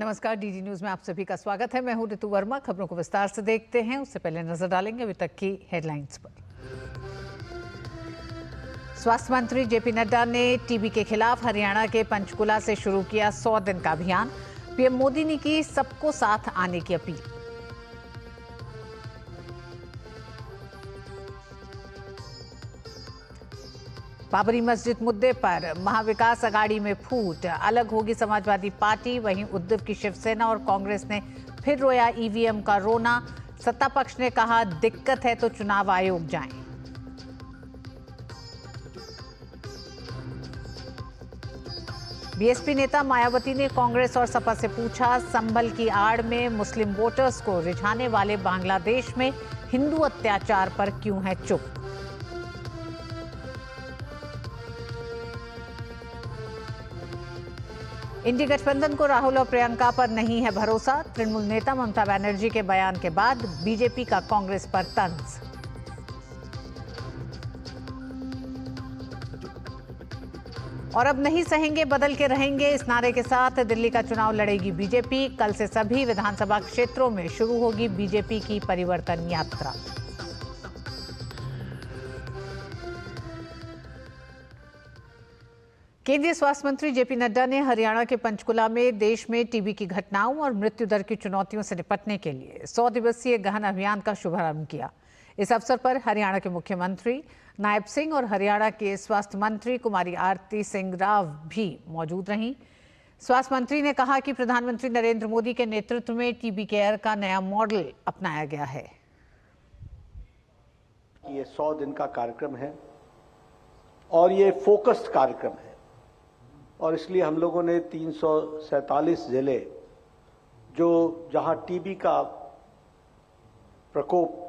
नमस्कार, DD news में आप सभी का स्वागत है। मैं हूं ऋतु वर्मा। खबरों को विस्तार से देखते हैं, उससे पहले नजर डालेंगे अभी तक की हेडलाइंस पर। स्वास्थ्य मंत्री जेपी नड्डा ने टीबी के खिलाफ हरियाणा के पंचकुला से शुरू किया 100 दिन का अभियान। पीएम मोदी ने की सबको साथ आने की अपील। बाबरी मस्जिद मुद्दे पर महाविकास अघाड़ी में फूट, अलग होगी समाजवादी पार्टी। वहीं उद्धव की शिवसेना और कांग्रेस ने फिर रोया ईवीएम का रोना। सत्ता पक्ष ने कहा दिक्कत है तो चुनाव आयोग जाएं। बीएसपी नेता मायावती ने कांग्रेस और सपा से पूछा, संभल की आड़ में मुस्लिम वोटर्स को रिझाने वाले बांग्लादेश में हिंदू अत्याचार पर क्यों है चुप। इंडी गठबंधन को राहुल और प्रियंका पर नहीं है भरोसा। तृणमूल नेता ममता बनर्जी के बयान के बाद बीजेपी का कांग्रेस पर तंज। और अब नहीं सहेंगे, बदल के रहेंगे, इस नारे के साथ दिल्ली का चुनाव लड़ेगी बीजेपी। कल से सभी विधानसभा क्षेत्रों में शुरू होगी बीजेपी की परिवर्तन यात्रा। केंद्रीय स्वास्थ्य मंत्री जेपी नड्डा ने हरियाणा के पंचकुला में देश में टीबी की घटनाओं और मृत्यु दर की चुनौतियों से निपटने के लिए 100 दिवसीय गहन अभियान का शुभारंभ किया। इस अवसर पर हरियाणा के मुख्यमंत्री नायब सिंह और हरियाणा के स्वास्थ्य मंत्री कुमारी आरती सिंह राव भी मौजूद रहीं। स्वास्थ्य मंत्री ने कहा कि प्रधानमंत्री नरेंद्र मोदी के नेतृत्व में टीबी केयर का नया मॉडल अपनाया गया है। ये 100 दिन का कार्यक्रम है और ये फोकस्ड कार्यक्रम है, और इसलिए हम लोगों ने 347 जिले जहां टीबी का प्रकोप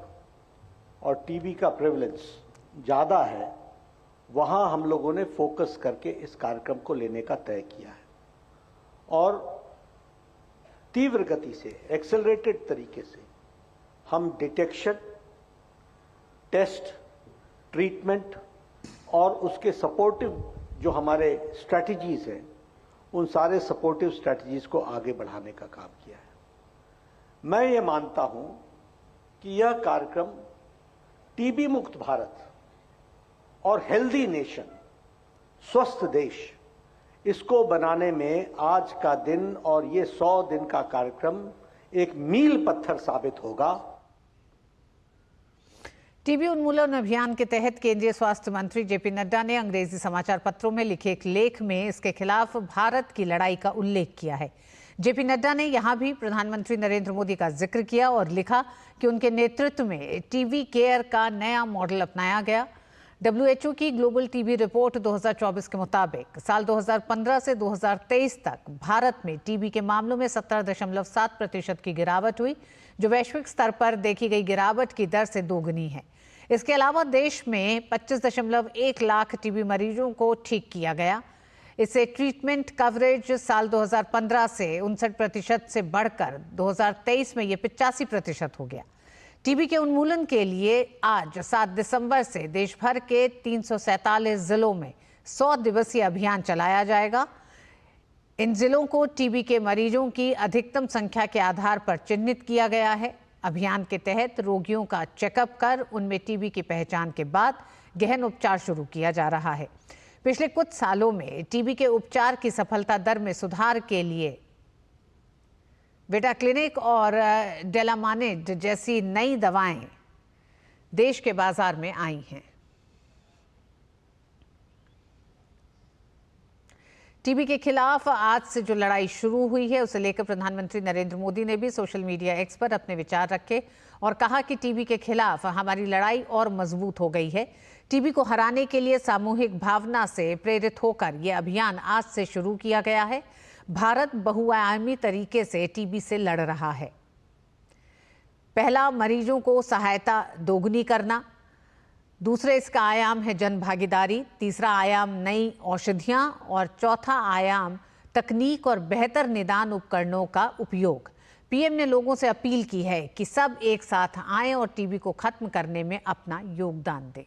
और टीबी का प्रेवलेंस ज़्यादा है, वहां हम लोगों ने फोकस करके इस कार्यक्रम को लेने का तय किया है और तीव्र गति से, एक्सेलरेटेड तरीके से हम डिटेक्शन, टेस्ट, ट्रीटमेंट और उसके सपोर्टिव जो हमारे स्ट्रैटेजीज हैं, उन सारे सपोर्टिव स्ट्रैटेजीज को आगे बढ़ाने का काम किया है। मैं ये मानता हूं कि यह कार्यक्रम टीबी मुक्त भारत और हेल्दी नेशन, स्वस्थ देश, इसको बनाने में आज का दिन और ये 100 दिन का कार्यक्रम एक मील पत्थर साबित होगा। टीबी उन्मूलन अभियान के तहत केंद्रीय स्वास्थ्य मंत्री जेपी नड्डा ने अंग्रेजी समाचार पत्रों में लिखे एक लेख में इसके खिलाफ भारत की लड़ाई का उल्लेख किया है। जेपी नड्डा ने यहां भी प्रधानमंत्री नरेंद्र मोदी का जिक्र किया और लिखा कि उनके नेतृत्व में टीबी केयर का नया मॉडल अपनाया गया। WHO की ग्लोबल टीबी रिपोर्ट 2024 के मुताबिक साल 2015 से 2023 तक भारत में टीबी के मामलों में 17.7% की गिरावट हुई, जो वैश्विक स्तर पर देखी गई गिरावट की दर से दोगुनी है। इसके अलावा देश में 25.1 लाख टीबी मरीजों को ठीक किया गया। इससे ट्रीटमेंट कवरेज साल 2015 से 59% से बढ़कर 2023 में ये 85% हो गया। टीबी के उन्मूलन के लिए आज 7 दिसंबर से देश भर के 347 जिलों में 100 दिवसीय अभियान चलाया जाएगा। इन जिलों को टीबी के मरीजों की अधिकतम संख्या के आधार पर चिन्हित किया गया है। अभियान के तहत रोगियों का चेकअप कर उनमें टीबी की पहचान के बाद गहन उपचार शुरू किया जा रहा है। पिछले कुछ सालों में टीबी के उपचार की सफलता दर में सुधार के लिए बेटा क्लिनिक और डेलामानिड जैसी नई दवाएं देश के बाजार में आई हैं। टीबी के खिलाफ आज से जो लड़ाई शुरू हुई है, उसे लेकर प्रधानमंत्री नरेंद्र मोदी ने भी सोशल मीडिया एक्स पर अपने विचार रखे और कहा कि टीबी के खिलाफ हमारी लड़ाई और मजबूत हो गई है। टीबी को हराने के लिए सामूहिक भावना से प्रेरित होकर यह अभियान आज से शुरू किया गया है। भारत बहुआयामी तरीके से टीबी से लड़ रहा है। पहला, मरीजों को सहायता दोगुनी करना। दूसरे इसका आयाम है जन भागीदारी। तीसरा आयाम नई औषधियां और चौथा आयाम तकनीक और बेहतर निदान उपकरणों का उपयोग। पीएम ने लोगों से अपील की है कि सब एक साथ आएं और टीबी को खत्म करने में अपना योगदान दें।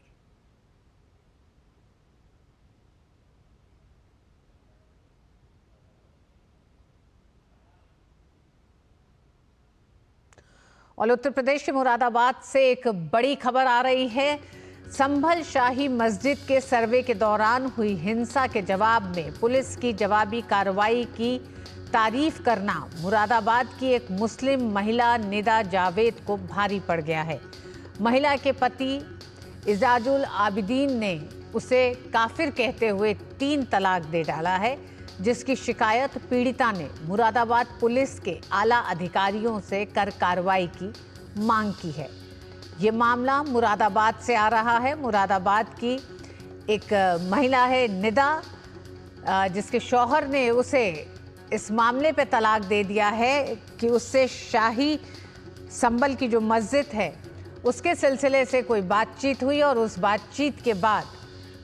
और उत्तर प्रदेश के मुरादाबाद से एक बड़ी खबर आ रही है। संभल शाही मस्जिद के सर्वे के दौरान हुई हिंसा के जवाब में पुलिस की जवाबी कार्रवाई की तारीफ करना मुरादाबाद की एक मुस्लिम महिला निदा जावेद को भारी पड़ गया है। महिला के पति इजाजुल आबिदीन ने उसे काफिर कहते हुए 3 तलाक दे डाला है, जिसकी शिकायत पीड़िता ने मुरादाबाद पुलिस के आला अधिकारियों से कर कार्रवाई की मांग की है। ये मामला मुरादाबाद से आ रहा है। मुरादाबाद की एक महिला है निदा, जिसके शौहर ने उसे इस मामले पे तलाक दे दिया है कि उससे शाही संभल की जो मस्जिद है उसके सिलसिले से कोई बातचीत हुई और उस बातचीत के बाद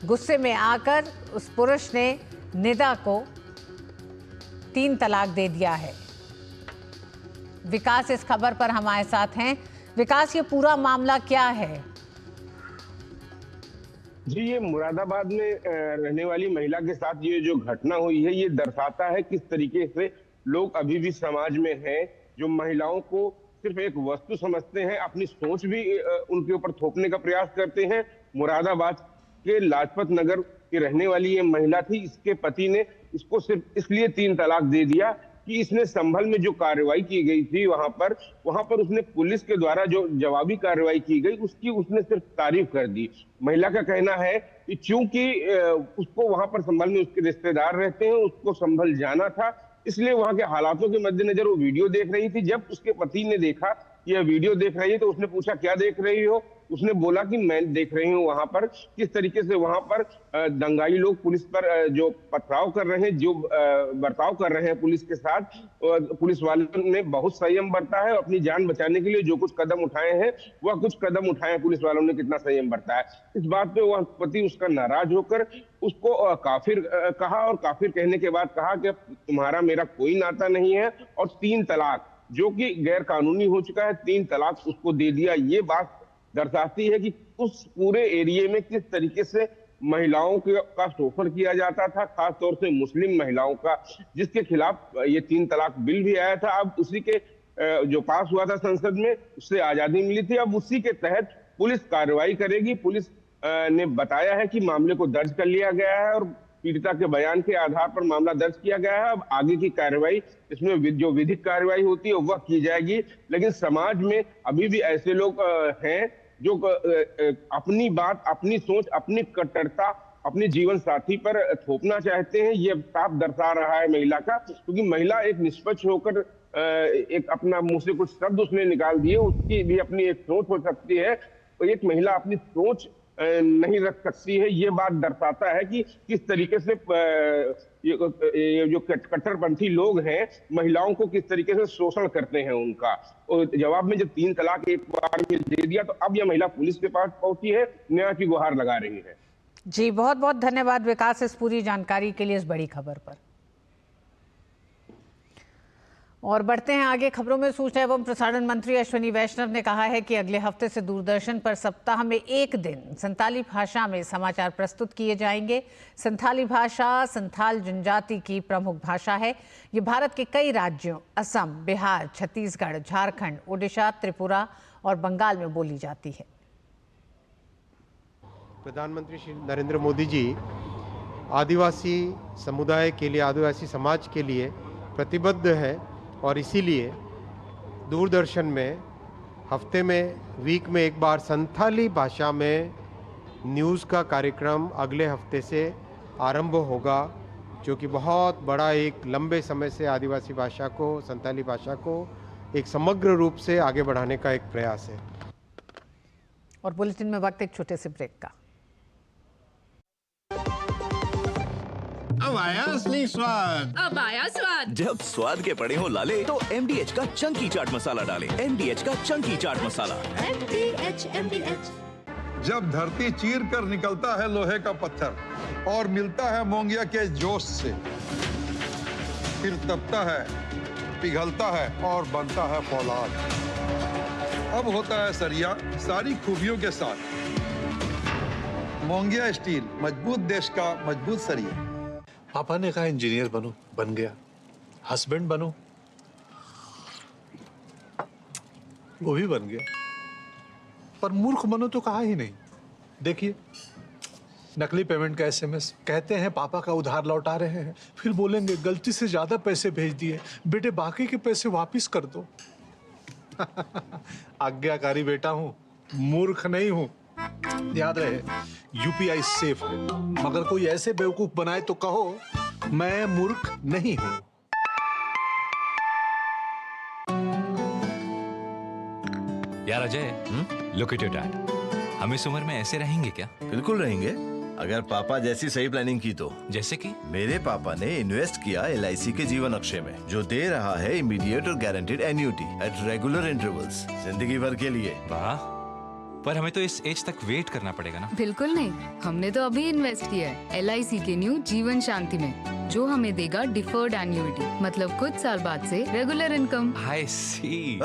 गुस्से में आकर उस पुरुष ने निदा को 3 तलाक दे दिया है। विकास इस खबर पर हमारे साथ हैं। विकास, ये पूरा मामला क्या है? जी, ये मुरादाबाद में रहने वाली महिला के साथ ये जो घटना हुई है, ये दर्शाता है किस तरीके से लोग अभी भी समाज में हैं, जो महिलाओं को सिर्फ एक वस्तु समझते हैं, अपनी सोच भी उनके ऊपर थोपने का प्रयास करते हैं। मुरादाबाद के लाजपत नगर की रहने वाली ये महिला थी। इसके पति ने इसको सिर्फ इसलिए 3 तलाक दे दिया कि इसने संभल में जो कार्रवाई की गई थी वहां पर उसने पुलिस के द्वारा जो जवाबी कार्रवाई की गई उसकी उसने सिर्फ तारीफ कर दी। महिला का कहना है कि चूंकि उसको वहां पर संभल में उसके रिश्तेदार रहते हैं, उसको संभल जाना था, इसलिए वहां के हालातों के मद्देनजर वो वीडियो देख रही थी। जब उसके पति ने देखा यह वीडियो देख रही है तो उसने पूछा क्या देख रही हो? उसने बोला कि मैं देख रही हूँ वहां पर किस तरीके से वहां पर दंगाई लोग पुलिस पर जो पथराव कर रहे हैं, जो बर्ताव कर रहे हैं पुलिस के साथ। पुलिस वालों ने बहुत संयम बरता है। अपनी जान बचाने के लिए जो कुछ कदम उठाए हैं वह कुछ कदम उठाए हैं, पुलिस वालों ने कितना संयम बरता है। इस बात पे वह पति उसका नाराज होकर उसको काफिर कहा और काफिर कहने के बाद कहा कि तुम्हारा मेरा कोई नाता नहीं है और 3 तलाक जो कि गैर कानूनी हो चुका है, 3 तलाक उसको दे दिया। ये बात दर्शाती है कि उस पूरे एरिया में किस तरीके से महिलाओं का शोषण किया जाता था, खास तौर से मुस्लिम महिलाओं का, जिसके खिलाफ ये 3 तलाक बिल भी आया था। अब उसी के जो पास हुआ था संसद में, उससे आजादी मिली थी। अब उसी के तहत पुलिस कार्रवाई करेगी। पुलिस ने बताया है कि मामले को दर्ज कर लिया गया है और पीड़िता के बयान के आधार पर मामला दर्ज किया गया है। अब आगे की कार्रवाई, इसमें जो विधिक कार्रवाई होती है वह की जाएगी। लेकिन समाज में अभी भी ऐसे लोग हैं जो अपनी बात, अपनी सोच, अपनी कट्टरता अपने जीवन साथी पर थोपना चाहते हैं। ये साफ दर्शा रहा है महिला का, क्योंकि महिला एक निष्पक्ष होकर एक अपना मुंह से कुछ शब्द उसने निकाल दिए, उसकी भी अपनी एक सोच हो सकती है। तो एक महिला अपनी सोच नहीं रख सकती है। ये बात दर्शाता है कि किस तरीके से ये जो कट्टरपंथी लोग हैं महिलाओं को किस तरीके से शोषण करते हैं उनका। और जवाब में जब 3 तलाक एक बार में दे दिया तो अब यह महिला पुलिस के पास पहुंची है, न्याय की गुहार लगा रही है। जी, बहुत बहुत धन्यवाद विकास इस पूरी जानकारी के लिए, इस बड़ी खबर पर। और बढ़ते हैं आगे खबरों में। सूचना एवं प्रसारण मंत्री अश्विनी वैष्णव ने कहा है कि अगले हफ्ते से दूरदर्शन पर सप्ताह में 1 दिन संथाली भाषा में समाचार प्रस्तुत किए जाएंगे। संथाली भाषा संथाल जनजाति की प्रमुख भाषा है। ये भारत के कई राज्यों असम, बिहार, छत्तीसगढ़, झारखंड, ओडिशा, त्रिपुरा और बंगाल में बोली जाती है। प्रधानमंत्री श्री नरेंद्र मोदी जी आदिवासी समुदाय के लिए, आदिवासी समाज के लिए प्रतिबद्ध है और इसीलिए दूरदर्शन में हफ्ते में, वीक में एक बार संथाली भाषा में न्यूज़ का कार्यक्रम अगले हफ्ते से आरंभ होगा, जो कि बहुत बड़ा एक लंबे समय से आदिवासी भाषा को, संथाली भाषा को एक समग्र रूप से आगे बढ़ाने का एक प्रयास है। और बुलेटिन में वक्त एक छोटे से ब्रेक का। अब आया असली स्वाद। अब आया स्वाद। जब स्वाद के पड़े हो लाले तो MDH का चंकी चाट मसाला डालें। MDH का चंकी चाट मसाला। MDH। जब धरती चीर कर निकलता है लोहे का पत्थर और मिलता है मोंगिया के जोश से, फिर तपता है, पिघलता है और बनता है फौलाद। अब होता है सरिया सारी खूबियों के साथ। मोंगिया स्टील, मजबूत देश का मजबूत सरिया। पापा ने कहा इंजीनियर बनो, बन गया। हस्बैंड बनो, वो भी बन गया, पर मूर्ख बनो तो कहा ही नहीं। देखिए, नकली पेमेंट का एसएमएस, कहते हैं पापा का उधार लौटा रहे हैं, फिर बोलेंगे गलती से ज्यादा पैसे भेज दिए, बेटे बाकी के पैसे वापिस कर दो। आज्ञाकारी बेटा हूं, मूर्ख नहीं हूं। याद रहे, यूपीआई सेफ है, मगर कोई ऐसे बेवकूफ बनाए तो कहो मैं मूर्ख नहीं हूं। यार Ajay, look at your dad. हम इस उम्र में ऐसे रहेंगे क्या? बिल्कुल रहेंगे, अगर पापा जैसी सही प्लानिंग की तो। जैसे कि? मेरे पापा ने इन्वेस्ट किया LIC के जीवन अक्षय में, जो दे रहा है इमीडिएट और guaranteed annuity at regular intervals, जिंदगी भर के लिए। वाह, पर हमें तो इस एज तक वेट करना पड़ेगा ना? बिल्कुल नहीं, हमने तो अभी इन्वेस्ट किया है LIC के न्यू जीवन शांति में, जो हमें देगा डिफर्ड एन्युटी, मतलब कुछ साल बाद से रेगुलर इनकम। आई सी।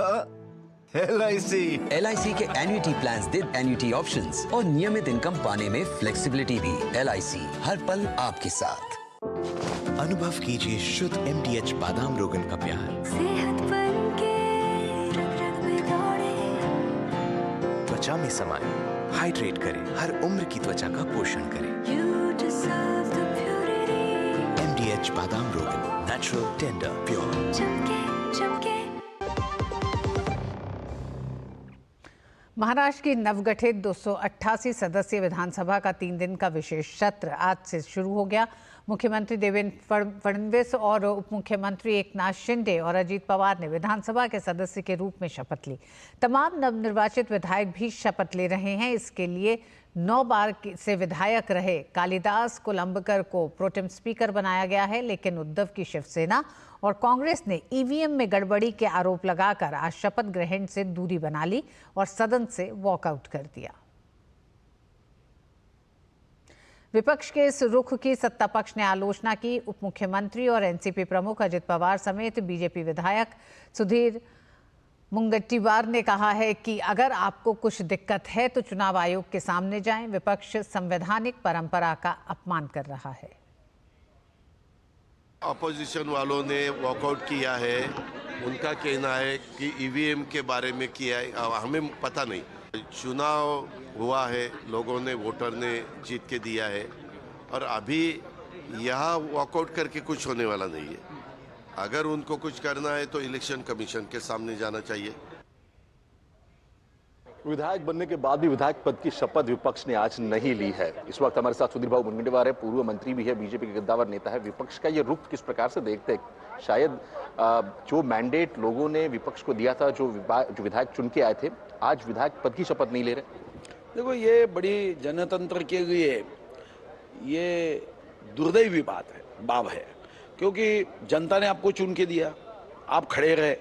LIC के एन्युटी प्लान्स दे एन्युटी ऑप्शंस और नियमित इनकम पाने में फ्लेक्सिबिलिटी भी। LIC, हर पल आपके साथ। अनुभव कीजिए शुद्ध MDH बादाम रोगन का प्यार। सेहत बनके रग में दौड़े। त्वचा में समाये, हाइड्रेट करे, हर उम्र की त्वचा का पोषण करे। You deserve the purity. MDH बादाम रोगन, नेचुरल, टेंडर, प्योर। चमके चमके। महाराष्ट्र की नवगठित 288 सदस्यीय विधानसभा का 3 दिन का विशेष सत्र आज से शुरू हो गया। मुख्यमंत्री देवेंद्र फडणवीस और उप मुख्यमंत्री एकनाथ शिंदे और अजीत पवार ने विधानसभा के सदस्य के रूप में शपथ ली। तमाम नवनिर्वाचित विधायक भी शपथ ले रहे हैं। इसके लिए 9 बार से विधायक रहे कालिदास कोलंबकर को प्रोटेम स्पीकर बनाया गया है, लेकिन उद्धव की शिवसेना और कांग्रेस ने EVM में गड़बड़ी के आरोप लगाकर आज शपथ ग्रहण से दूरी बना ली और सदन से वॉकआउट कर दिया। विपक्ष के इस रुख की सत्ता पक्ष ने आलोचना की। उप मुख्यमंत्री और एनसीपी प्रमुख अजित पवार समेत बीजेपी विधायक सुधीर मुंगट्टीवार ने कहा है कि अगर आपको कुछ दिक्कत है तो चुनाव आयोग के सामने जाएं। विपक्ष संवैधानिक परंपरा का अपमान कर रहा है। अपोजिशन वालों ने वॉकआउट किया है, उनका कहना है कि EVM के बारे में किया है, हमें पता नहीं। चुनाव हुआ है, लोगों ने, वोटर ने जीत के दिया है और अभी यहाँ वॉकआउट करके कुछ होने वाला नहीं है। अगर उनको कुछ करना है तो इलेक्शन कमीशन के सामने जाना चाहिए। विधायक बनने के बाद भी विधायक पद की शपथ विपक्ष ने आज नहीं ली है। इस वक्त हमारे साथ सुधीर भाऊ मुनगंटीवार है, पूर्व मंत्री भी है, बीजेपी के कद्दावर नेता है। विपक्ष का ये रुख किस प्रकार से देखते हैं? शायद जो मैंडेट लोगों ने विपक्ष को दिया था, जो विधायक चुन के आए थे, आज विधायक पद की शपथ नहीं ले रहे। देखो, ये बड़ी जनतंत्र के लिए ये दुर्दैवी बात है, क्योंकि जनता ने आपको चुन के दिया, आप खड़े रहे,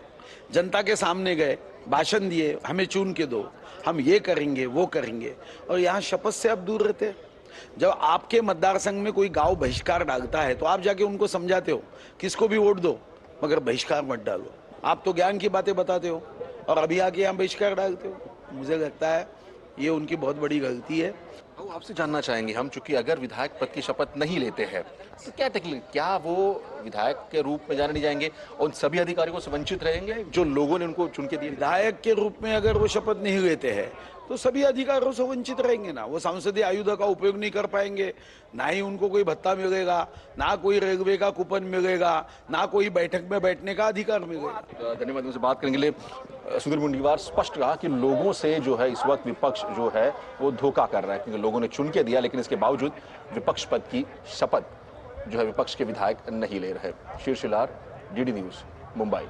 जनता के सामने गए, भाषण दिए, हमें चुन के दो, हम ये करेंगे वो करेंगे, और यहाँ शपथ से आप दूर रहते हैं। जब आपके मतदार संघ में कोई गांव बहिष्कार डालता है तो आप जाके उनको समझाते हो किसको भी वोट दो मगर बहिष्कार मत डालो। आप तो ज्ञान की बातें बताते हो और अभी आके यहाँ बहिष्कार डालते हो। मुझे लगता है ये उनकी बहुत बड़ी गलती है। आपसे जानना चाहेंगे हम, चूंकि अगर विधायक पद की शपथ नहीं लेते हैं तो क्या तकलीफ, क्या वो विधायक के रूप में जाने नहीं जाएंगे और उन सभी अधिकारियों से वंचित रहेंगे जो लोगों ने उनको चुन के दिए? विधायक के रूप में अगर वो शपथ नहीं लेते हैं तो सभी अधिकारों से वंचित रहेंगे ना। वो संसदीय आयुध का उपयोग नहीं कर पाएंगे, ना ही उनको कोई भत्ता मिलेगा, ना कोई रेलवे का कूपन मिलेगा, ना कोई बैठक में बैठने का अधिकार मिलेगा। धन्यवाद। मुझसे बात करने के लिए सुधीर मुंगंटीवार स्पष्ट कहा कि लोगों से जो है इस वक्त विपक्ष जो है वो धोखा कर रहा है, क्योंकि लोगों ने चुन के दिया, लेकिन इसके बावजूद विपक्ष पद की शपथ जो है विपक्ष के विधायक नहीं ले रहे। शीर्ष लार, DD न्यूज, मुंबई।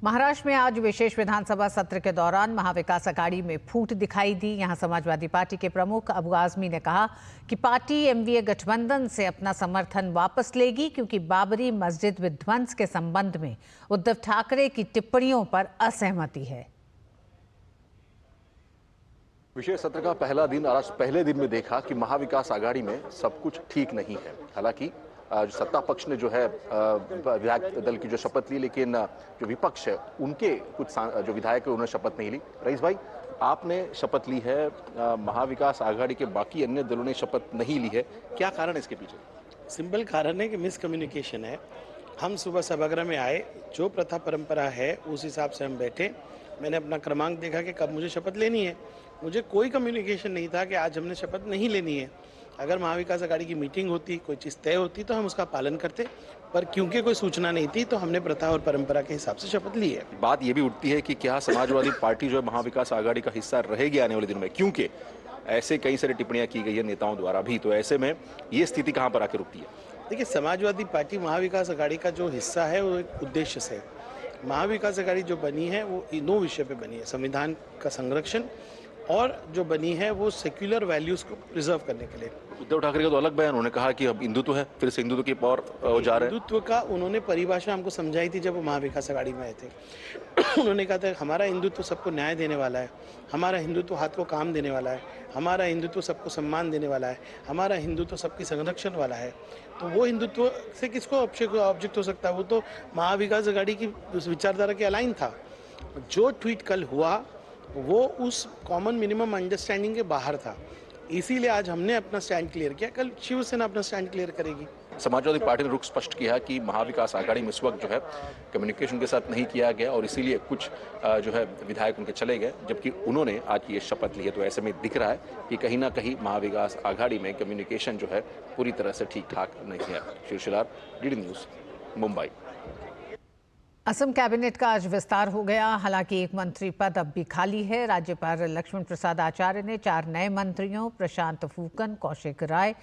महाराष्ट्र में आज विशेष विधानसभा सत्र के दौरान महाविकास अघाड़ी में फूट दिखाई दी। यहां समाजवादी पार्टी के प्रमुख अबू आजमी ने कहा कि पार्टी MVA गठबंधन से अपना समर्थन वापस लेगी, क्योंकि बाबरी मस्जिद विध्वंस के संबंध में उद्धव ठाकरे की टिप्पणियों पर असहमति है। विशेष सत्र का पहला दिन, आज पहले दिन में देखा कि महाविकास आघाड़ी में सब कुछ ठीक नहीं है। हालांकि जो सत्ता पक्ष ने जो है विधायक दल की जो शपथ ली, लेकिन जो विपक्ष है उनके कुछ जो विधायक है उन्होंने शपथ नहीं ली। रईस भाई, आपने शपथ ली है, महाविकास आघाड़ी के बाकी अन्य दलों ने शपथ नहीं ली है, क्या कारण है इसके पीछे? सिंपल कारण है कि मिसकम्युनिकेशन है। हम सुबह सभागृह में आए, जो प्रथा परंपरा है उस हिसाब से हम बैठे मैंने अपना क्रमांक देखा कि कब मुझे शपथ लेनी है। मुझे कोई कम्युनिकेशन नहीं था कि आज हमने शपथ नहीं लेनी है। अगर महाविकास आघाड़ी की मीटिंग होती, कोई चीज़ तय होती तो हम उसका पालन करते, पर क्योंकि कोई सूचना नहीं थी तो हमने प्रथा और परंपरा के हिसाब से शपथ ली है। बात ये भी उठती है कि क्या समाजवादी पार्टी जो है महाविकास आघाड़ी का हिस्सा रहेगी आने वाले दिनों में, क्योंकि ऐसे कई सारी टिप्पणियां की गई है नेताओं द्वारा भी, तो ऐसे में ये स्थिति कहां पर आकर रुकती है? देखिए, समाजवादी पार्टी महाविकास आघाड़ी का जो हिस्सा है वो एक उद्देश्य से, महाविकास आघाड़ी जो बनी है वो दो विषय पे बनी है, संविधान का संरक्षण और जो बनी है वो सेक्युलर वैल्यूज को प्रिजर्व करने के लिए। उद्धव ठाकरे का तो अलग बयान, उन्होंने कहा कि अब हिंदुत्व है, फिर से हिंदुत्व की ओर जा रहे हैं। हिंदुत्व का उन्होंने परिभाषा हमको समझाई थी जब वो महाविकास आघाड़ी में आए थे। उन्होंने कहा था हमारा हिंदुत्व सबको न्याय देने वाला है, हमारा हिंदुत्व हाथ को काम देने वाला है, हमारा हिंदुत्व सबको सम्मान देने वाला है, हमारा हिंदुत्व सबकी संरक्षण वाला है। तो वो हिंदुत्व से किसको ऑब्जेक्ट हो सकता है? वो तो महाविकास आघाड़ी की विचारधारा के अलाइन था। जो ट्वीट कल हुआ वो उस कॉमन मिनिमम अंडरस्टैंडिंग के बाहर था, इसीलिए आज हमने अपना स्टैंड क्लियर किया, कल शिवसेना अपना स्टैंड क्लियर करेगी। समाजवादी पार्टी ने रुख स्पष्ट किया कि महाविकास आघाड़ी में इस वक्त जो है कम्युनिकेशन के साथ नहीं किया गया और इसीलिए कुछ जो है विधायक उनके चले गए, जबकि उन्होंने आज ये शपथ ली है। तो ऐसे में दिख रहा है कि कहीं ना कहीं महाविकास आघाड़ी में कम्युनिकेशन जो है पूरी तरह से ठीक ठाक नहीं है। Shirshlal, DD News, Mumbai. Assam cabinet का आज विस्तार हो गया। हालांकि एक मंत्री पद अब भी खाली है। राज्यपाल लक्ष्मण प्रसाद आचार्य ने 4 नए मंत्रियों प्रशांत फूकन, कौशिक राय,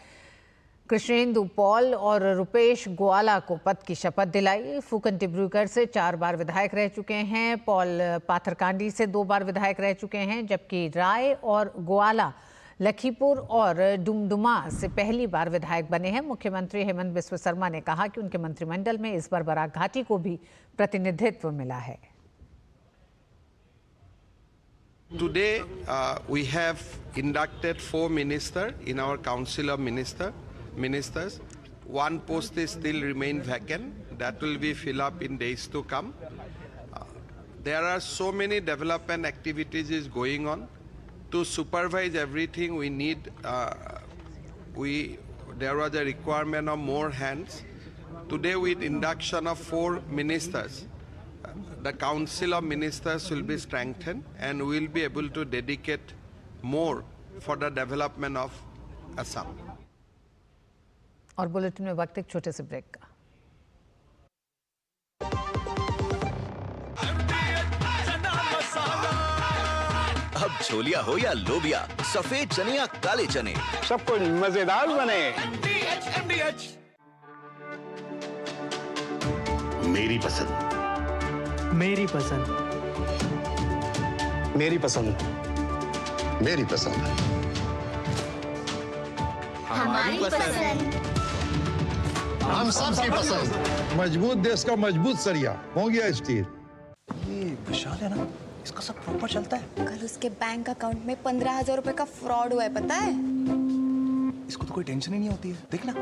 कृष्णेंदु पॉल और रुपेश गोवाला को पद की शपथ दिलाई। फूकन डिब्रूगढ़ से 4 बार विधायक रह चुके हैं, पॉल पाथरकांडी से 2 बार विधायक रह चुके हैं, जबकि राय और गोवाला लखीपुर और डुमडुमा से पहली बार विधायक बने हैं। मुख्यमंत्री हेमंत बिस्व शर्मा ने कहा कि उनके मंत्रिमंडल में इस बार बराक घाटी को भी प्रतिनिधित्व मिला है। Today we have inducted 4 ministers in our Council of Ministers. One post is still remain vacant. That will be filled up in days to come. There are so many development activities is going on. To supervise everything, we need. There was a requirement of more hands. Today, with induction of 4 ministers, the Council of Ministers will be strengthened, and we will be able to dedicate more for the development of Assam. और bulletin में वक्त एक छोटे से break का। अब छोलिया हो या लोबिया, सफेद चने या काले चने, सब कुछ मजेदार बने। मेरी पसंद, मेरी पसंद, मेरी पसंद, मेरी पसंद, हमारी पसंद, हम सबकी पसंद। मजबूत देश का मजबूत सरिया हो गया स्टील। ये विशाल है ना, इसका सब प्रॉपर चलता है। कल उसके बैंक अकाउंट में 15,000 रुपए का फ्रॉड हुआ है, पता है? इसको तो कोई टेंशन ही नहीं होती है, देखना।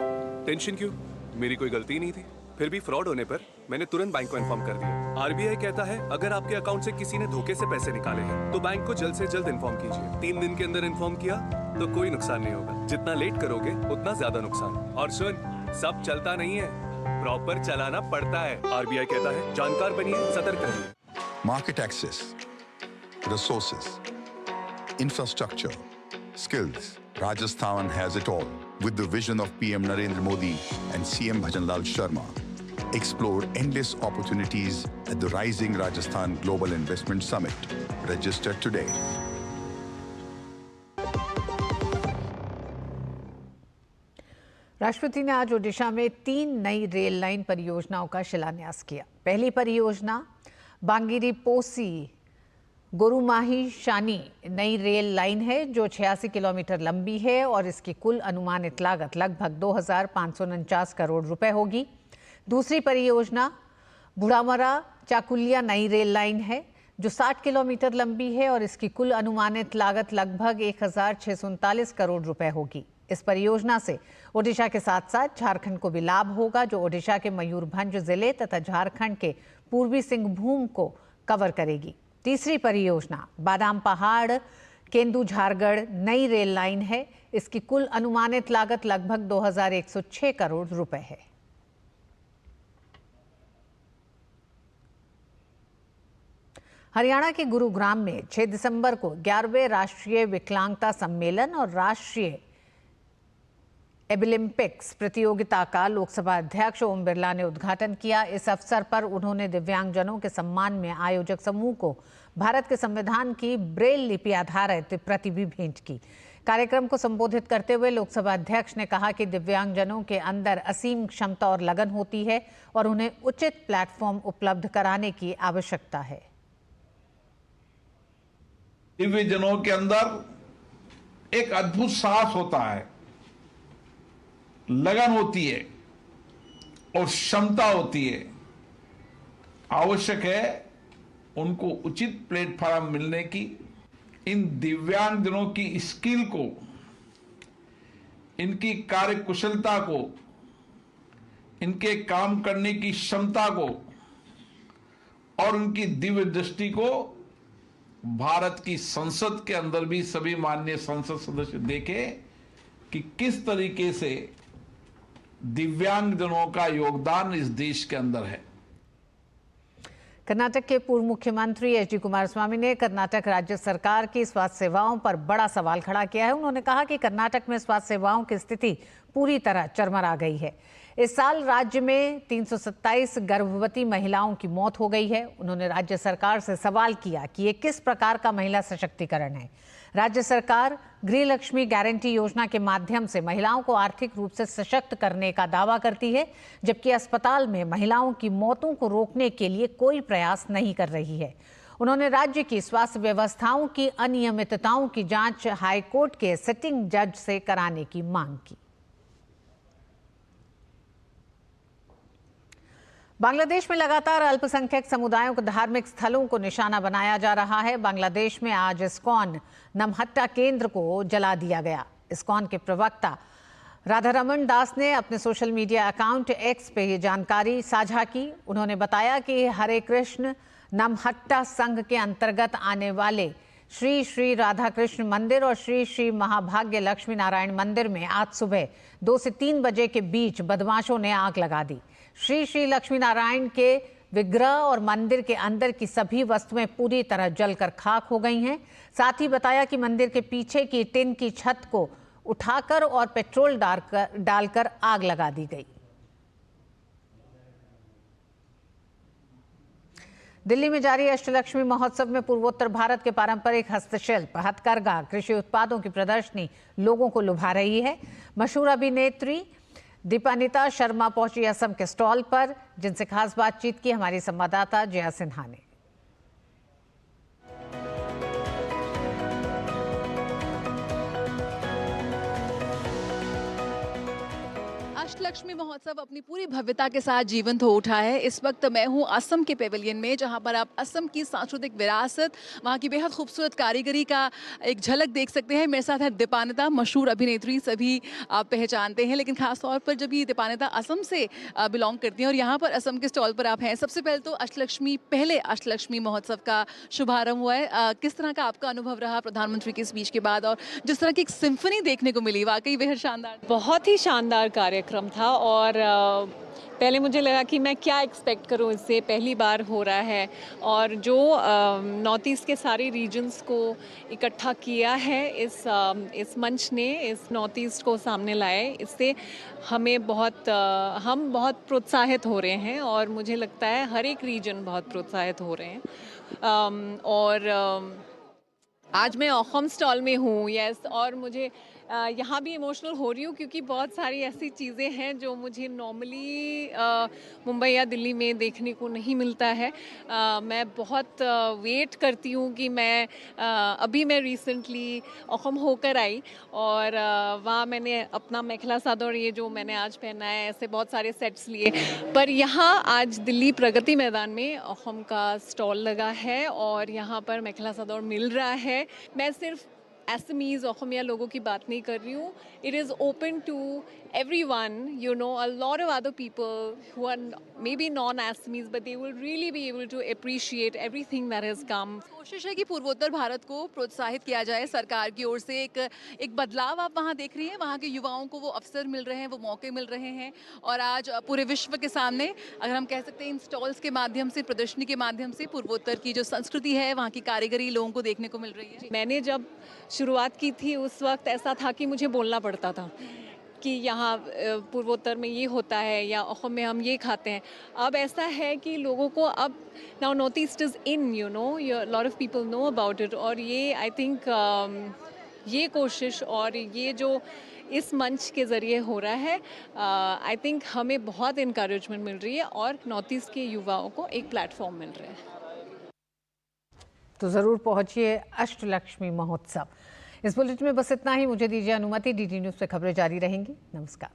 टेंशन क्यों? मेरी कोई गलती नहीं थी। फिर भी फ्रॉड होने पर मैंने तुरंत बैंक को इन्फॉर्म कर दिया। आरबीआई कहता है अगर आपके अकाउंट से किसी ने धोखे से पैसे निकाले हैं तो बैंक को जल्द से जल्द इन्फॉर्म कीजिए। 3 दिन के अंदर इन्फॉर्म किया तो कोई नुकसान नहीं होगा। जितना लेट करोगे उतना ज्यादा नुकसान। और सुन, सब चलता नहीं है, प्रॉपर चलाना पड़ता है। आरबीआई कहता है जानकार बनिए, सतर्क रहिए। Market access, resources, infrastructure, skills. Rajasthan has it all. With the vision of PM Narendra Modi and CM Bhajanlal Sharma, explore endless opportunities at the Rising Rajasthan Global Investment Summit. Register today. राष्ट्रपति ने आज ओडिशा में 3 नई rail line परियोजनाओं का शिलान्यास किया। पहली परियोजना बांगिरी पोसी गोरुमाही शानी नई रेल लाइन है जो 86 किलोमीटर लंबी है और इसकी कुल अनुमानित लागत लगभग 2,549 करोड़ रुपए होगी। दूसरी परियोजना बुढ़ामरा चाकुलिया नई रेल लाइन है जो 60 किलोमीटर लंबी है और इसकी कुल अनुमानित लागत लगभग 1,639 करोड़ रुपए होगी। इस परियोजना से ओडिशा के साथ साथ झारखंड को भी लाभ होगा जो ओडिशा के मयूरभंज जिले तथा झारखंड के पूर्वी सिंहभूम को कवर करेगी। तीसरी परियोजना बादाम पहाड़ केंदू झारगढ़ नई रेल लाइन है। इसकी कुल अनुमानित लागत लगभग 2,106 करोड़ रुपए है। हरियाणा के गुरुग्राम में 6 दिसंबर को 11वें राष्ट्रीय विकलांगता सम्मेलन और राष्ट्रीय एबिलिम्पिक्स प्रतियोगिता का लोकसभा अध्यक्ष ओम बिरला ने उद्घाटन किया। इस अवसर पर उन्होंने दिव्यांगजनों के सम्मान में आयोजक समूह को भारत के संविधान की ब्रेल लिपि आधारित प्रति भी भेंट की। कार्यक्रम को संबोधित करते हुए लोकसभा अध्यक्ष ने कहा कि दिव्यांगजनों के अंदर असीम क्षमता और लगन होती है और उन्हें उचित प्लेटफॉर्म उपलब्ध कराने की आवश्यकता है। दिव्यांगजनों के अंदर एक अद्भुत साहस होता है, लगन होती है और क्षमता होती है। आवश्यक है उनको उचित प्लेटफॉर्म मिलने की। इन दिव्यांगजनों की स्किल को, इनकी कार्यकुशलता को, इनके काम करने की क्षमता को और उनकी दिव्य दृष्टि को भारत की संसद के अंदर भी सभी माननीय संसद सदस्य देखें कि किस तरीके से दिव्यांगजनों का योगदान इस देश के अंदर है। कर्नाटक के पूर्व मुख्यमंत्री एच.डी. कुमारस्वामी ने कर्नाटक राज्य सरकार की स्वास्थ्य सेवाओं पर बड़ा सवाल खड़ा किया है। उन्होंने कहा कि कर्नाटक में स्वास्थ्य सेवाओं की स्थिति पूरी तरह चरमरा गई है। इस साल राज्य में 327 गर्भवती महिलाओं की मौत हो गई है। उन्होंने राज्य सरकार से सवाल किया कि ये किस प्रकार का महिला सशक्तिकरण है। राज्य सरकार गृहलक्ष्मी गारंटी योजना के माध्यम से महिलाओं को आर्थिक रूप से सशक्त करने का दावा करती है, जबकि अस्पताल में महिलाओं की मौतों को रोकने के लिए कोई प्रयास नहीं कर रही है। उन्होंने राज्य की स्वास्थ्य व्यवस्थाओं की अनियमितताओं की जांच हाईकोर्ट के सिटिंग जज से कराने की मांग की। बांग्लादेश में लगातार अल्पसंख्यक समुदायों के धार्मिक स्थलों को निशाना बनाया जा रहा है। बांग्लादेश में आज इस्कॉन नमहट्टा केंद्र को जला दिया गया। इस्कॉन के प्रवक्ता राधारमण दास ने अपने सोशल मीडिया अकाउंट एक्स पे ये जानकारी साझा की। उन्होंने बताया कि हरे कृष्ण नमहट्टा संघ के अंतर्गत आने वाले श्री श्री राधा कृष्ण मंदिर और श्री श्री महाभाग्य लक्ष्मी नारायण मंदिर में आज सुबह 2 से 3 बजे के बीच बदमाशों ने आग लगा दी। श्री श्री लक्ष्मी नारायण के विग्रह और मंदिर के अंदर की सभी वस्तुएं पूरी तरह जलकर खाक हो गई हैं। साथ ही बताया कि मंदिर के पीछे की टिन की छत को उठाकर और पेट्रोल डालकर आग लगा दी गई। दिल्ली में जारी अष्टलक्ष्मी महोत्सव में पूर्वोत्तर भारत के पारंपरिक हस्तशिल्प, हथकरघा, कृषि उत्पादों की प्रदर्शनी लोगों को लुभा रही है। मशहूर अभिनेत्री दीपानिता शर्मा पहुंची असम के स्टॉल पर, जिनसे खास बातचीत की हमारी संवाददाता जया सिन्हा ने। अष्टलक्ष्मी महोत्सव अपनी पूरी भव्यता के साथ जीवंत हो उठा है। इस वक्त मैं हूं असम के पेविलियन में, जहां पर आप असम की सांस्कृतिक विरासत, वहां की बेहद खूबसूरत कारीगरी का एक झलक देख सकते हैं। मेरे साथ है दीपानिता, मशहूर अभिनेत्री, सभी आप पहचानते हैं, लेकिन खास तौर पर जब ये दीपानिता असम से बिलोंग करती हैं और यहाँ पर असम के स्टॉल पर आप हैं। सबसे पहले तो पहले अष्टलक्ष्मी महोत्सव का शुभारंभ हुआ है। किस तरह का आपका अनुभव रहा प्रधानमंत्री की स्पीच के बाद, और जिस तरह की एक सिम्फनी देखने को मिली, वाकई बेहद शानदार, बहुत ही शानदार कार्यक्रम था। और पहले मुझे लगा कि मैं क्या एक्सपेक्ट करूं, इससे पहली बार हो रहा है और जो नॉर्थ ईस्ट के सारे रीजन्स को इकट्ठा किया है इस मंच ने, इस नॉर्थ ईस्ट को सामने लाए, इससे हम बहुत प्रोत्साहित हो रहे हैं और मुझे लगता है हर एक रीजन बहुत प्रोत्साहित हो रहे हैं। और आज मैं ओखम स्टॉल में हूँ, यस, और मुझे यहाँ भी इमोशनल हो रही हूँ क्योंकि बहुत सारी ऐसी चीज़ें हैं जो मुझे नॉर्मली मुंबई या दिल्ली में देखने को नहीं मिलता है। मैं बहुत वेट करती हूँ कि अभी मैं रिसेंटली ओखम होकर आई और वहाँ मैंने अपना मेखला सादर, ये जो मैंने आज पहना है, ऐसे बहुत सारे सेट्स लिए। पर यहाँ आज दिल्ली प्रगति मैदान में ओखम का स्टॉल लगा है और यहाँ पर मेखला सादर मिल रहा है। मैं सिर्फ एसमीज असमिया लोगों की बात नहीं कर रही हूँ. It is open to everyone, you know, a lot of other people who are maybe non-Assamese, but they will really be able to appreciate everything that has come. कोशिश है कि पूर्वोत्तर भारत को प्रोत्साहित किया जाए सरकार की ओर से. एक बदलाव आप वहाँ देख रही हैं. वहाँ के युवाओं को वो अवसर मिल रहे हैं, वो मौके मिल रहे हैं, और आज पूरे विश्व के सामने, अगर हम कह सकते हैं, इन स्टॉल्स के माध्यम से, प्रदर्शनी के माध्यम से पूर्वोत्तर की जो संस्कृति है, वहाँ की कारीगरी लोगों को देखने को मिल रही है. मैंने जब शुरुआत की थी उस वक्त ऐसा था कि मुझे बोलना पड़ता था कि यहाँ पूर्वोत्तर में ये होता है या असम में हम ये खाते हैं. अब ऐसा है कि लोगों को अब now north east is in, you know, lot of people know about it. और ये आई थिंक ये कोशिश और ये जो इस मंच के ज़रिए हो रहा है, आई थिंक हमें बहुत इनकरेजमेंट मिल रही है और नॉर्थ ईस्ट के युवाओं को एक प्लेटफॉर्म मिल रहा है. तो ज़रूर पहुँचिए अष्टलक्ष्मी महोत्सव. इस बुलेटिन में बस इतना ही. मुझे दीजिए अनुमति. DD न्यूज़ पे खबरें जारी रहेंगी. नमस्कार.